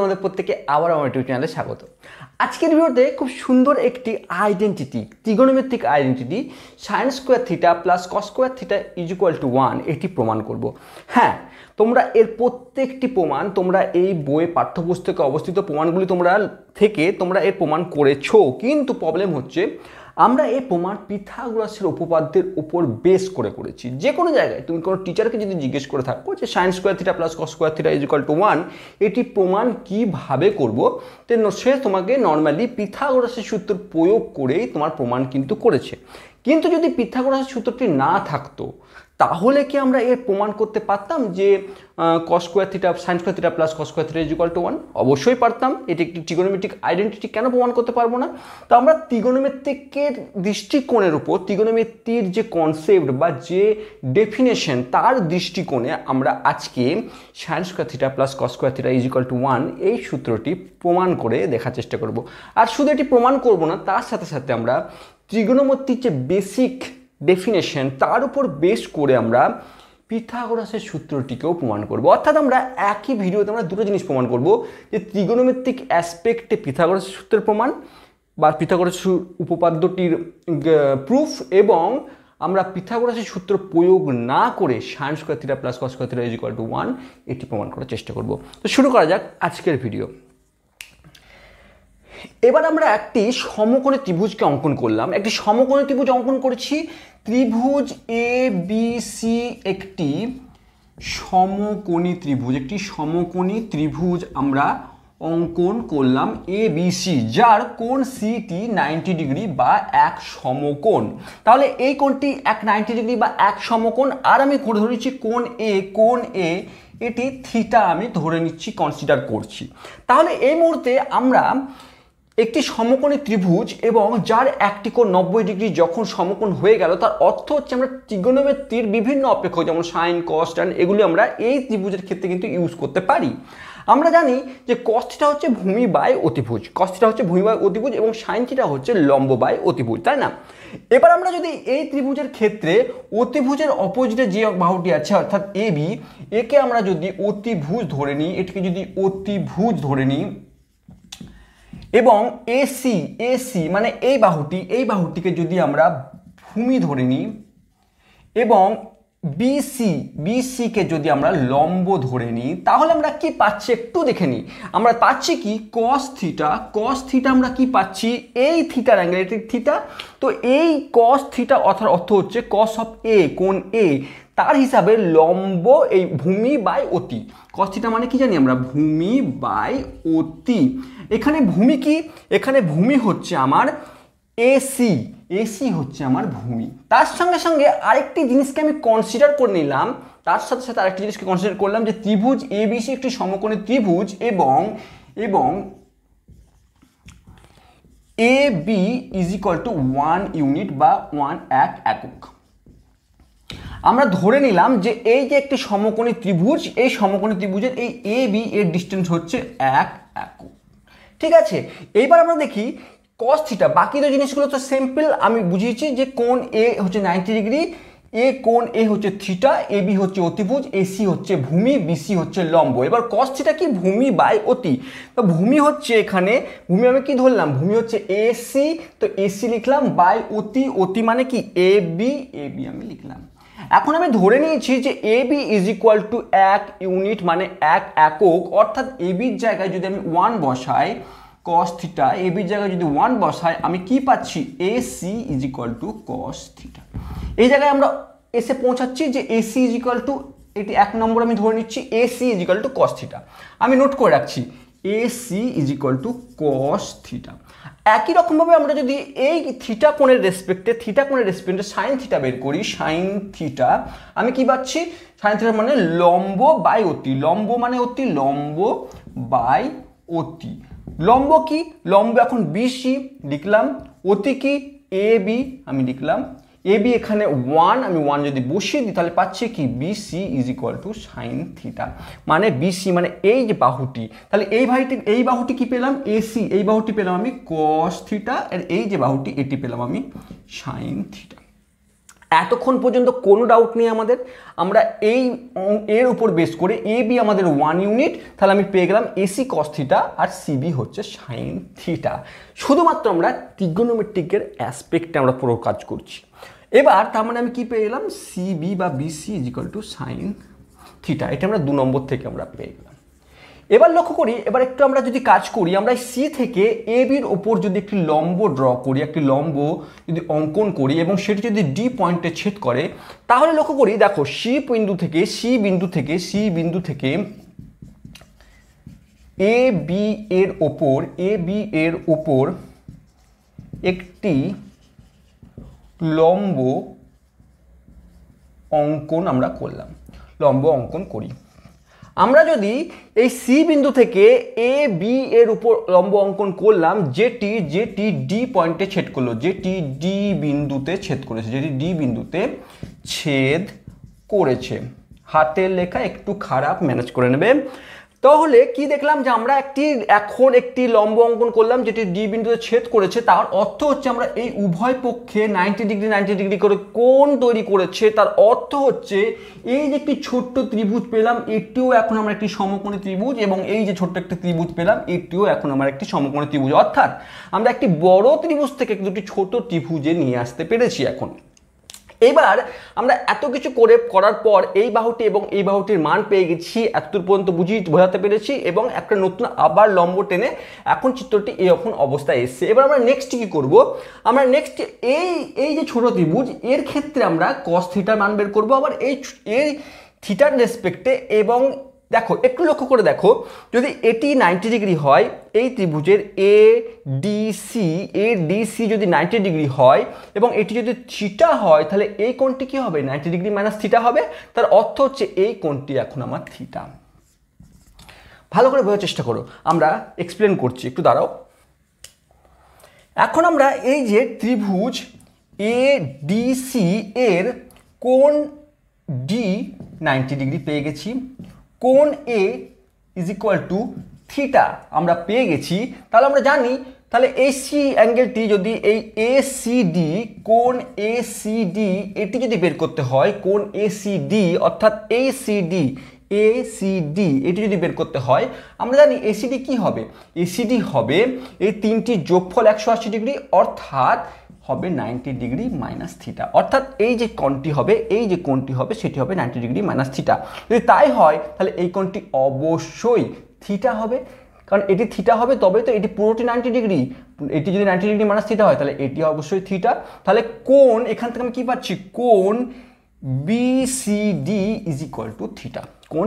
তোমাদের প্রত্যেককে আবার আমার ইউটিউব চ্যানেলে স্বাগত। আজকের ভিডিওতে খুব সুন্দর একটি আইডেন্টিটি, ত্রিগোণমিতিক identity sin square theta plus cos square theta is equal to 1 এটি প্রমাণ করব। হ্যাঁ, তোমরা এর প্রত্যেকটি প্রমাণ তোমরা এই বইয়ে পাঠ্যপুস্তকে অবস্থিত প্রমাণগুলি তোমরা এর প্রমাণ করেছো, কিন্তু প্রবলেম হচ্ছে আমরা এই প্রমাণ পিথাগোরাসের উপপাদ্যের উপর বেস করে করেছি। যে কোনো জায়গায় তুমি কোনো টিচারকে যদি জিজ্ঞেস করে থাকো যে sin square theta plus cos square theta is equal to 1 এটি প্রমাণ কিভাবে করব, সে তোমাকে নর্মালি পিথাগোরাসের সূত্র প্রয়োগ করেই তোমার প্রমাণ কিন্তু করেছে। কিন্তু যদি পিথাগোরাসের সূত্রটি না থাকতো তাহলে কি আমরা এর প্রমাণ করতে পারতাম যে cos square theta sin square theta plus cos square theta is equal to 1? অবশ্যই পারতাম। এটি একটি ত্রিগোণমিতিক আইডেন্টিটি, কেন প্রমাণ করতে পারবো না? তো আমরা ত্রিগোণমিতিকের দৃষ্টিকোণের উপর, ত্রিগোণমিতির যে কনসেপ্ট বা যে ডেফিনেশন তার দৃষ্টিকোণে আমরা আজকে sin square theta plus cos square theta is equal to 1 এই সূত্রটি প্রমাণ করে দেখার চেষ্টা করব। আর শুধু এটি প্রমাণ করব না, তার সাথে সাথে আমরা ত্রিগোণমিতির যে বেসিক ডেফিনেশন তার উপর বেস করে আমরা পিথাগোরাসের সূত্রটিকেও প্রমাণ করব। অর্থাৎ আমরা একই ভিডিওতে আমরা দুটো জিনিস প্রমাণ করব, যে ত্রিগোণমিতিক অ্যাসপেক্টে পিথাগোরাসের সূত্রের প্রমাণ বা পিথাগোরাসের উপপাদ্যটির প্রুফ, এবং আমরা পিথাগোরাসের সূত্র প্রয়োগ না করে sin square theta plus cos square theta is equal to 1 এটি প্রমাণ করার চেষ্টা করব। তো শুরু করা যাক আজকের ভিডিও। এবার আমরা একটি সমকোণী ত্রিভুজকে অঙ্কন করলাম। একটি সমকোণী ত্রিভুজ অঙ্কন করেছি। ত্রিভুজ এ বি সি একটি সমকোণী ত্রিভুজ আমরা অঙ্কন করলাম এ বি সি, যার কোণ সিটি 90 ডিগ্রি বা এক সমকোণ। তাহলে এই কোণটি এক 90 ডিগ্রি বা এক সমকোণ। আর আমি ধরে নিচ্ছি কোণ এ এটি থিটা আমি ধরে নিচ্ছি, কনসিডার করছি। তাহলে এই মুহূর্তে আমরা একটি সমকোণী ত্রিভুজ এবং যার একটি কোণ 90 ডিগ্রি যখন সমকোণ হয়ে গেল, তার অর্থ হচ্ছে আমরা ত্রিগোণমিতির বিভিন্ন অপেক্ষক যেমন সাইন, কস, ট্যান এগুলি আমরা এই ত্রিভুজের ক্ষেত্রে কিন্তু ইউজ করতে পারি। আমরা জানি যে cos থিটা হচ্ছে ভূমি বাই অতিভুজ, এবং sin থিটা হচ্ছে লম্ব বাই অতিভুজ, তাই না? এবার আমরা যদি এই ত্রিভুজের ক্ষেত্রে অতিভুজের অপোজিটে যে বাহুটি আছে অর্থাৎ এ বি, একে আমরা যদি অতিভুজ ধরে নিই, এবং এসি মানে এই বাহুটিকে যদি আমরা ভূমি ধরে নিই, এবং বিসি কে যদি আমরা লম্ব ধরে নিই, তাহলে আমরা কি পাচ্ছি একটু দেখে নিই। আমরা পাচ্ছি কি cos থিটা আমরা কি পাচ্ছি, এই থিটার অ্যাঙ্গেল, এটি থিটা, তো এই cos থিটা অর্থ হচ্ছে cos অফ এ, কোণ এ, তার হিসাবে লম্ব এই ভূমি বাই অতি। cos থিটা মানে কি জানি আমরা, ভূমি বাই অতি। এখানে ভূমি কি, এখানে ভূমি হচ্ছে আমার এসি হচ্ছে আমার ভূমি। তার সঙ্গে সঙ্গে আরেকটি জিনিসকে আমি কনসিডার করে নিলাম, যে ত্রিভুজ এবিসি একটি সমকোণী ত্রিভুজ এবং A B is equal to 1 unit বা 1 একক। আমরা ধরে নিলাম যে এই যে একটি সমকোণী ত্রিভুজ, এই সমকোণী ত্রিভুজের এই এ বি এর ডিস্টেন্স হচ্ছে 1 একক। ঠিক আছে, এইবার আমরা দেখি cos থিটা। বাকি তো জিনিসগুলো তো সিম্পল, আমি বুঝিয়েছি যে কোণ এ হচ্ছে 90 ডিগ্রি, কোণ এ হচ্ছে থিটা, এ বি হচ্ছে অতিভুজ, এসি হচ্ছে ভূমি, বিসি হচ্ছে লম্ব। এবার cos থিটা কি, ভূমি বাই অতি। তো ভূমি হচ্ছে, এখানে ভূমি আমি কি ধরলাম, ভূমি হচ্ছে এসি, তো এসি লিখলাম, বাই অতি মানে কি এ বি আমি লিখলাম। এখন আমি ধরে নিয়েছি যে A B is equal to 1 unit মানে 1 একক, অর্থাৎ এ বির জায়গায় যদি আমি 1 বসাই, cos থিটা এ বির জায়গায় যদি 1 বসাই, আমি কি পাচ্ছি, AC is equal two cos theta. এই জায়গায় আমরা এসে পৌঁছাচ্ছি যে এসি ইজ ইকুয়াল টু, এটি 1 নম্বর আমি ধরে নিচ্ছি, AC is equal two cos theta. আমি নোট করে রাখছি AC is equal two cos theta. একই রকমভাবে আমরা যদি এই থিটা কোণের রেসপেক্টে সাইন থিটা বের করি, সাইন থিটা আমি কি পাচ্ছি, সাইন থিটা মানে লম্ব বাই অতি, লম্ব বাই অতি। লম্ব কি, লম্ব এখন বিসি লিখলাম, অতি কি এ বি আমি লিখলাম, এ বি এখানে 1, আমি 1 যদি বসিয়ে দিই তাহলে পাচ্ছি কি BC is equal to sine theta. মানে বিসি মানে এই যে বাহুটি, তাহলে এই বাহুটি কি পেলাম, এসি, এই বাহুটি পেলাম আমি cos থিটা, আর এই যে বাহুটি এটি পেলাম আমি সাইন থিটা। এতক্ষণ পর্যন্ত কোনো ডাউট নেই আমাদের। আমরা এর উপর বেস করে এ বি আমাদের 1 ইউনিট, তাহলে আমি পেয়ে গেলাম এসি কস থিটা আর সিবি হচ্ছে সাইন থিটা। শুধুমাত্র আমরা ট্রিগোনোমেট্রিকের অ্যাসপেক্টে আমরা পুরো কাজ করছি। এবার তার মানে আমি কি পেয়ে গেলাম, সিবি বা BC is equal to sine theta. এটা আমরা 2 নম্বর থেকে আমরা পেয়ে গেলাম। এবার লক্ষ্য করি, এবার একটু আমরা যদি কাজ করি, আমরা সি থেকে এ বির ওপর যদি একটি লম্ব ড্র করি, একটি লম্ব যদি অঙ্কন করি এবং সেটি যদি ডি পয়েন্টে ছেদ করে, তাহলে লক্ষ্য করি দেখো সি বিন্দু থেকে এ বি এর ওপর একটি লম্ব অঙ্কন আমরা করলাম, লম্ব অঙ্কন করি। আমরা যদি এই সি বিন্দু থেকে এ বি এর উপর লম্ব অঙ্কন করলাম, যেটি ডি পয়েন্টে ছেদ করলো, যেটি ডি বিন্দুতে ছেদ করেছে। হাতের লেখা একটু খারাপ, ম্যানেজ করে নেবে। তাহলে কি দেখলাম যে আমরা এখন একটি লম্ব অঙ্কন করলাম যেটি ডি বিন্দুতে ছেদ করেছে। তার অর্থ হচ্ছে আমরা এই উভয় পক্ষে 90 ডিগ্রি করে কোণ তৈরি করেছে। তার অর্থ হচ্ছে এই যে একটি ছোট্ট ত্রিভুজ পেলাম, এটিও এখন আমরা একটি সমকোণী ত্রিভুজ, এবং এই যে ছোট্ট একটি ত্রিভুজ পেলাম, এটিও এখন আমরা একটি সমকোণী ত্রিভুজ। অর্থাৎ আমরা একটি বড় ত্রিভুজ থেকে দুটি ছোট ত্রিভুজে নিয়ে আসতে পেরেছি এখন। এবার আমরা এত কিছু করার পর এই বাহুটি এবং এই বাহুটির মান পেয়ে গেছি, এতদূর পর্যন্ত বোঝাতে পেরেছি, এবং একটা নতুন আবার লম্ব টেনে এখন চিত্রটি এরকম অবস্থায় এসছে। এবার আমরা নেক্সট কি করব, আমরা নেক্সট এই যে ছোট ত্রিভুজ এর ক্ষেত্রে আমরা কস থিটার মান বের করবো, আবার এই থিটার রেসপেক্টে। এবং দেখো একটু লক্ষ্য করে দেখো, যদি এটি 90 ডিগ্রি হয়, এই ত্রিভুজের এ ডিসি যদি 90 ডিগ্রি হয় এবং এটি যদি থিটা হয়, তাহলে এই কোণটি কি হবে, 90 ডিগ্রি মাইনাস থিটা হবে। তার অর্থ হচ্ছে এই কোণটি এখন আমার থিটা। ভালো করে বোঝার চেষ্টা করো, আমরা এক্সপ্লেন করছি, একটু দাঁড়াও। এখন আমরা এই যে ত্রিভুজ এ ডিসি এর কোণ ডি 90 ডিগ্রি পেয়ে গেছি, কোণ এ ইজ ইকুয়াল টু থিটা আমরা পেয়ে গেছি। তাহলে আমরা জানি, তাহলে এসি অ্যাঙ্গেলটি যদি এই এসিডি, কোণ এসিডি এটি যদি বের করতে হয়, কোণ এসিডি অর্থাৎ এসিডি এটি যদি বের করতে হয়, আমরা জানি এসিডি কি হবে, এসিডি হবে এই তিনটির যোগফল 180 ডিগ্রি, অর্থাৎ হবে 90 ডিগ্রি মাইনাস থিটা। অর্থাৎ এই যে কোণটি হবে সেটি হবে 90 ডিগ্রি মাইনাস থিটা। যদি তাই হয় তাহলে এই কোণটি অবশ্যই থিটা হবে, কারণ এটি থিটা হবে তবে তো এটি পুরোটি 90 ডিগ্রি। এটি যদি 90 ডিগ্রি মাইনাস থিটা হয় তাহলে এটি অবশ্যই থিটা। তাহলে কোণ এখান থেকে আমি কি পাচ্ছি, কোণ BCD is equal two theta, কোণ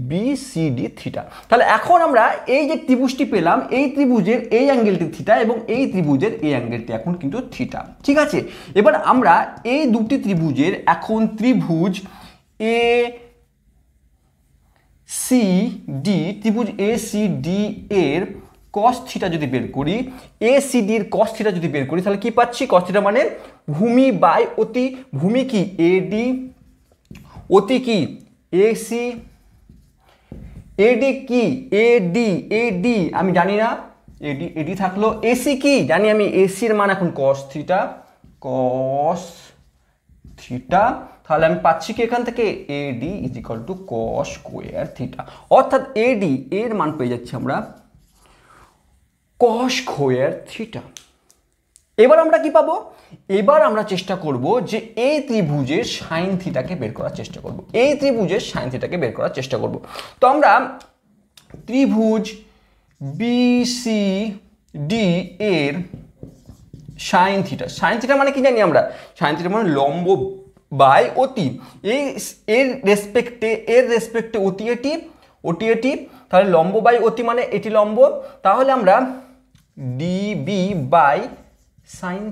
বিসিডি থিটা। তাহলে এখন আমরা এই যে ত্রিভুজটি পেলাম, এই ত্রিভুজের এই অ্যাঙ্গেলটি থিটা এবং এই ত্রিভুজের এই অ্যাঙ্গেলটি এখন কিন্তু থিটা, ঠিক আছে। এবার আমরা এই দুটি ত্রিভুজের এখন ত্রিভুজ এ সিডি, ত্রিভুজ এ সিডি এর cos থিটা যদি বের করি, এসিডি এর cos থিটা যদি বের করি, তাহলে কি পাচ্ছি, cos থিটা মানে ভূমি বাই অতি, ভূমি কি এডি, অতি কি এসি, এডি কি এডি আমি জানি না, এডি থাকলো, এসি কি জানি আমি, এসির মান এখন cos থিটা, তাহলে আমি পাচ্ছি কি এখান থেকে এডি is equal two cos square theta. অর্থাৎ এডি এর মান পেয়ে যাচ্ছি আমরা cos স্কয়ার থিটা। এবার আমরা কি পাবো, এবার আমরা চেষ্টা করব যে এই ত্রিভুজের সাইন থিটাকে বের করার চেষ্টা করব, তো আমরা ত্রিভুজ বিসিডি এর সাইন থিটা মানে কি জানি আমরা, সাইন থিটা মানে লম্ব বাই অতি, এর রেসপেক্টে অতি এটি, তাহলে লম্ব বাই অতি মানে এটি লম্ব, তাহলে আমরা ডিবি বাই সাইন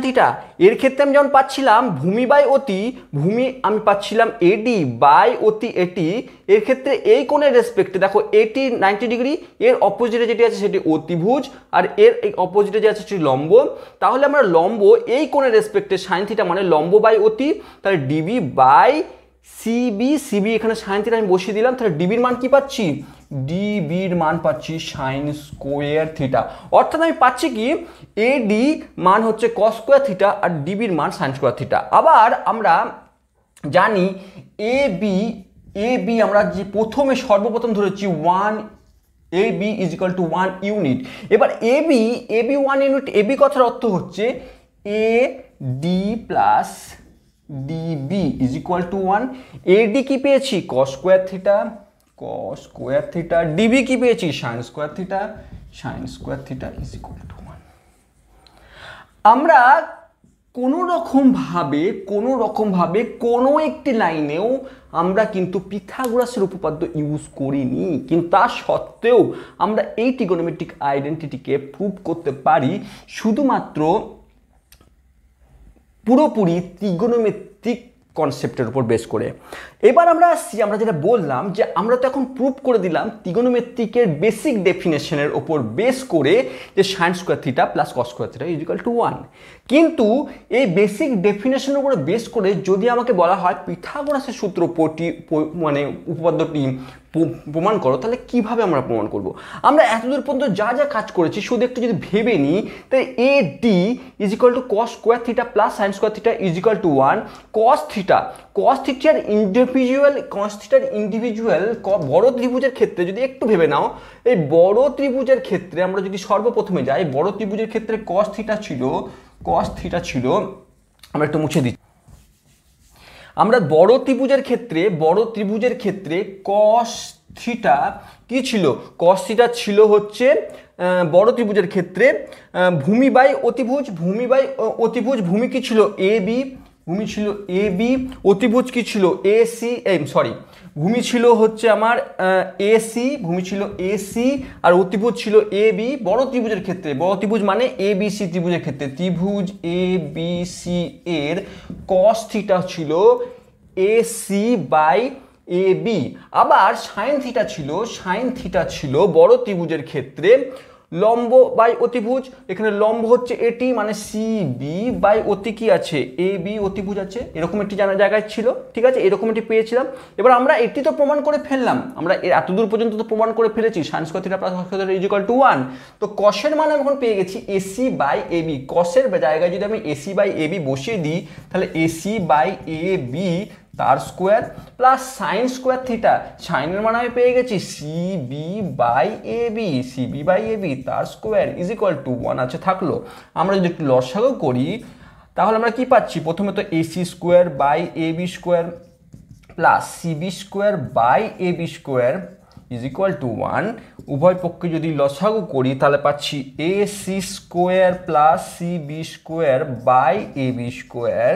থিটা, এর ক্ষেত্রে আমি যেমন পাচ্ছিলাম ভূমি বাই অতি, ভূমি আমি পাচ্ছিলাম এডি বাই অতি এটি, এর ক্ষেত্রে এই কোণের রেসপেক্টে দেখো এটি 90 ডিগ্রি, এর অপোজিটে যেটি আছে সেটি অতিভুজ, আর এর এই অপোজিটে যে আছে সেটি লম্ব। তাহলে আমরা লম্ব এই কোণের রেসপেক্টে সাইন থিটা মানে লম্ব বাই অতি, তাহলে ডিবি বাই সিবি এখানে সাইন থিটা আমি বসিয়ে দিলাম, তাহলে ডিবির মান কি পাচ্ছি ডিবির মান পাচ্ছি সাইন স্কোয়ার থিটা। অর্থাৎ আমি পাচ্ছি কি এডি মান হচ্ছে কস স্কোয়ার থিটা আর ডিবির মান সাইন স্কোয়ার থিটা। আবার আমরা জানি এ বি আমরা যে প্রথমে সর্বপ্রথম ধরেছি 1 AB is equal to 1 unit. এবার এবি 1 ইউনিট, এবি কথার অর্থ হচ্ছে A D plus DB is equal to 1। এডি কি পেয়েছি কস স্কোয়ার থিটা, ডিবি কি পেয়েছি sign square theta is equal to 1। আমরা কোনো রকমভাবে কোনো একটি লাইনেও আমরা কিন্তু পিথাগোরাসের উপপাদ্য ইউজ করিনি, কিন্তু তা সত্ত্বেও আমরা এই ট্রিগোনোমেট্রিক আইডেন্টিটিকে প্রুভ করতে পারি শুধুমাত্র পুরোপুরি ট্রিগোনোমেট্রিক কনসেপ্টের উপর বেস করে। এবার আমরা আসছি, আমরা যেটা বললাম যে আমরা তো এখন প্রুভ করে দিলাম ট্রিগোনোমেট্রিকের বেসিক ডেফিনেশনের উপর বেস করে যে sign square theta plus cos square theta is equal to 1। কিন্তু এই বেসিক ডেফিনেশনের উপর বেস করে যদি আমাকে বলা হয় পিথাগোরাসের সূত্র মানে উপপাদ্যটি প্রমাণ করো, তাহলে কিভাবে আমরা প্রমাণ করব? আমরা এতদূর পর্যন্ত যা যা কাজ করেছি শুধু একটু যদি ভেবে নিই, তাই A D is equal to cos square theta plus sine square theta is equal to 1। Cos থিটার ইন্ডিভিজুয়াল বড় ত্রিভুজের ক্ষেত্রে যদি একটু ভেবে নাও, এই বড় ত্রিভুজের ক্ষেত্রে আমরা যদি সর্বপ্রথমে যাই, বড় ত্রিভুজের ক্ষেত্রে কস থিটা ছিল আমরা একটু মুছে দিচ্ছি। আমরা বড় ত্রিভুজের ক্ষেত্রে কস থিটা কি ছিল? কস থিটা ছিল হচ্ছে বড় ত্রিভুজের ক্ষেত্রে ভূমি বাই অতিভুজ। ভূমি কি ছিল এ বি, অতিভুজ কি ছিল ভূমি ছিল হচ্ছে আমার এসি আর অতিভুজ ছিল এ বি। বড় ত্রিভুজের ক্ষেত্রে, বড় ত্রিভুজ মানে এ বি সি ত্রিভুজের ক্ষেত্রে ত্রিভুজ এ বি সি এর কস থিটা ছিল এসি বাই এ বি। আবার সাইন থিটা ছিল বড় ত্রিভুজের ক্ষেত্রে লম্ব বাই অতিভুজ। এখানে লম্ব হচ্ছে এটি মানে সি বি বাই অতি কি আছে এ বি অতিভুজ আছে, এরকম একটি জায়গায় ছিল, ঠিক আছে, এরকম একটি পেয়েছিলাম। এবার আমরা এটি তো প্রমাণ করে ফেললাম, আমরা এতদূর পর্যন্ত তো প্রমাণ করে ফেলেছি sine square theta plus cos square theta is equal to 1। তো কসের মান আমি এখন পেয়ে গেছি এসি বাই এ বি। কসের জায়গায় যদি আমি এসি বাই এ বি বসিয়ে দিই, তাহলে এসি বাই এ বি তার square plus sine square theta, সাইনের মান আমি পেয়ে গেছি সিবি বাই এ বি তার স্কোয়ার ইজ ইকুয়াল টু 1 আছে থাকলো। আমরা যদি একটু লসাগু করি তাহলে আমরা কি পাচ্ছি? প্রথমে তো AC square by A B square plus CB square by A B square is equal to 1। উভয় পক্ষে যদি লসাগু করি তাহলে পাচ্ছি AC square plus CB square by A B square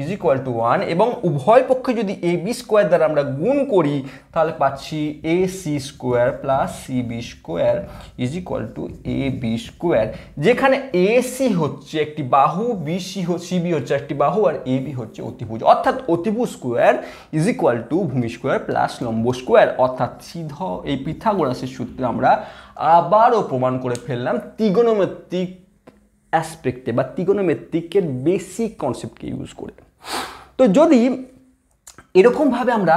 is equal to 1। এবং উভয় পক্ষে যদি এ বি স্কোয়ার দ্বারা আমরা গুণ করি তাহলে পাচ্ছি A C square plus CB square is equal to A B square, যেখানে এ সি হচ্ছে একটি বাহু, সিবি হচ্ছে একটি বাহু আর এ বি হচ্ছে অতিভুজ। অর্থাৎ অতিভুজ স্কোয়ার ইজ ইকুয়াল টু ভূমি স্কোয়ার প্লাস লম্ব স্কোয়ার। অর্থাৎ সিধা এই পিথাগোরাসের সূত্রে আমরা আবারও প্রমাণ করে ফেললাম ত্রিগোনোমেট্রিক অ্যাসপেক্টে বা ত্রিগোনোমেট্রিকের বেসিক কনসেপ্টকে ইউজ করে। তো যদি এরকমভাবে আমরা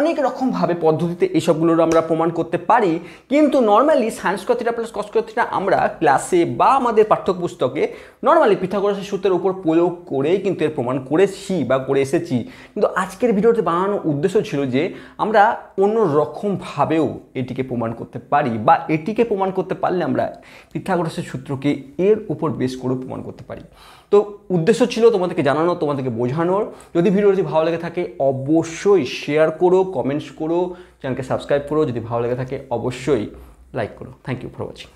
অনেক রকমভাবে পদ্ধতিতে এইসবগুলোর আমরা প্রমাণ করতে পারি, কিন্তু normally sine square theta plus cos square theta আমরা ক্লাসে বা আমাদের পাঠ্যপুস্তকে নর্মালি পিথাগোরাসের সূত্রের উপর প্রয়োগ করেই কিন্তু এর প্রমাণ করেছি বা করে এসেছি। কিন্তু আজকের ভিডিওতে বানানোর উদ্দেশ্য ছিল যে আমরা অন্য রকমভাবেও এটিকে প্রমাণ করতে পারি, বা এটিকে প্রমাণ করতে পারলে আমরা পিথাগোরাসের সূত্রকে এর উপর বেস করে প্রমাণ করতে পারি। তো উদ্দেশ্য ছিল তোমাদেরকে জানানো, তোমাদেরকে বোঝানোর। যদি ভিডিওটি ভালো লেগে থাকে অবশ্যই শেয়ার করো, কমেন্টস করো, চ্যানেলকে সাবস্ক্রাইব করো। যদি ভালো লেগে থাকে অবশ্যই লাইক করো। Thank you for watching.